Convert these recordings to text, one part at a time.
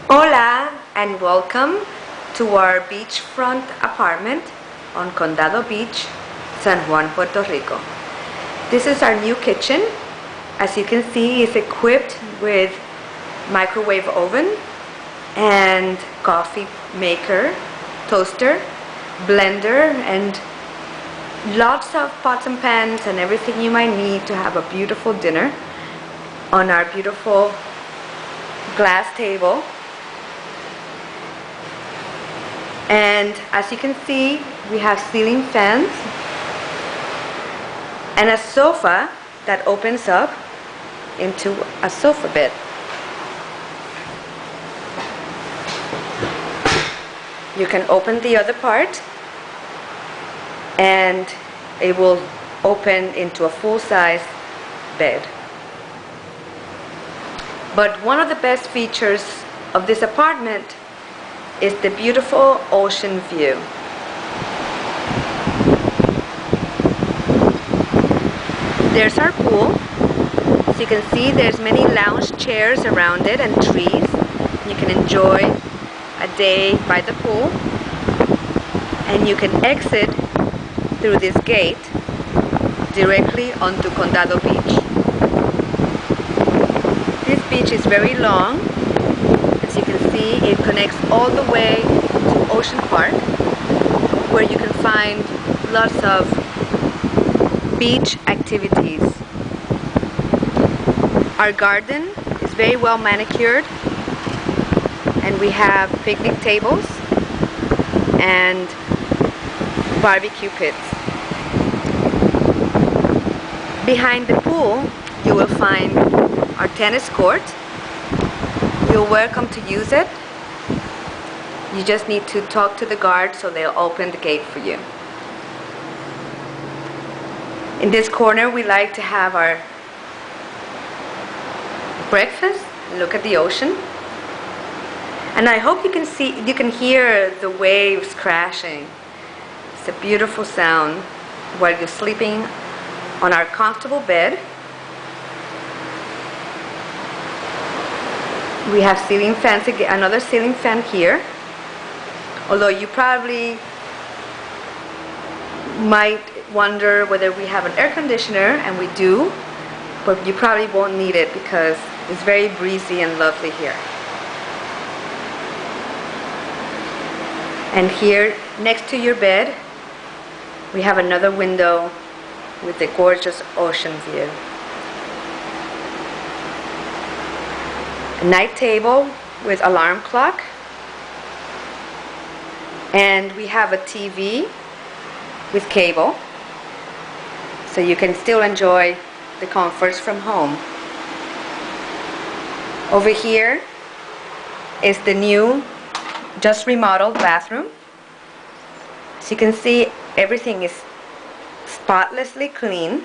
Hola and welcome to our beachfront apartment on Condado Beach, San Juan, Puerto Rico. This is our new kitchen. As you can see, it's equipped with microwave oven and coffee maker, toaster, blender, and lots of pots and pans and everything you might need to have a beautiful dinner on our beautiful glass table. And as you can see, we have ceiling fans and a sofa that opens up into a sofa bed. You can open the other part and it will open into a full-size bed. But one of the best features of this apartment is the beautiful ocean view. There's our pool. As you can see, there's many lounge chairs around it and trees. You can enjoy a day by the pool, and you can exit through this gate directly onto Condado Beach. This beach is very long. As you can see, it connects all the way to Ocean Park, where you can find lots of beach activities. Our garden is very well manicured, and we have picnic tables and barbecue pits. Behind the pool, you will find our tennis court. You're welcome to use it. You just need to talk to the guard so they'll open the gate for you. In this corner, we like to have our breakfast. Look at the ocean. And I hope you can hear the waves crashing. It's a beautiful sound while you're sleeping on our comfortable bed. We have ceiling fans again, another ceiling fan here. Although you probably might wonder whether we have an air conditioner, and we do, but you probably won't need it because it's very breezy and lovely here. And here, next to your bed, we have another window with a gorgeous ocean view. A night table with alarm clock, and we have a TV with cable, so you can still enjoy the comforts from home. Over here is the new, just remodeled bathroom. As you can see, everything is spotlessly clean.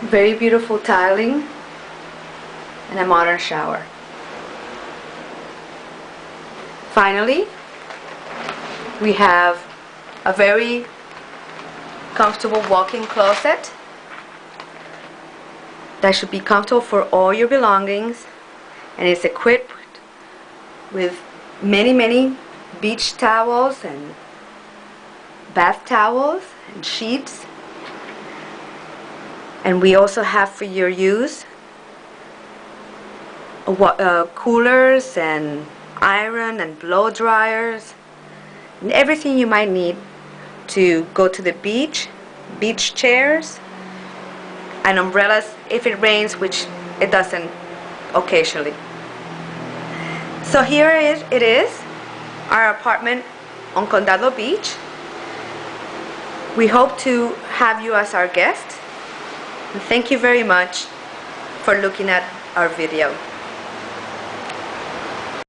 Very beautiful tiling and a modern shower. Finally, we have a very comfortable walk-in closet that should be comfortable for all your belongings, and it's equipped with many beach towels and bath towels and sheets. And we also have for your use coolers and iron and blow dryers and everything you might need to go to the beach, beach chairs, and umbrellas if it rains, which it doesn't occasionally. So here it is, our apartment on Condado Beach. We hope to have you as our guest. And thank you very much for looking at our video.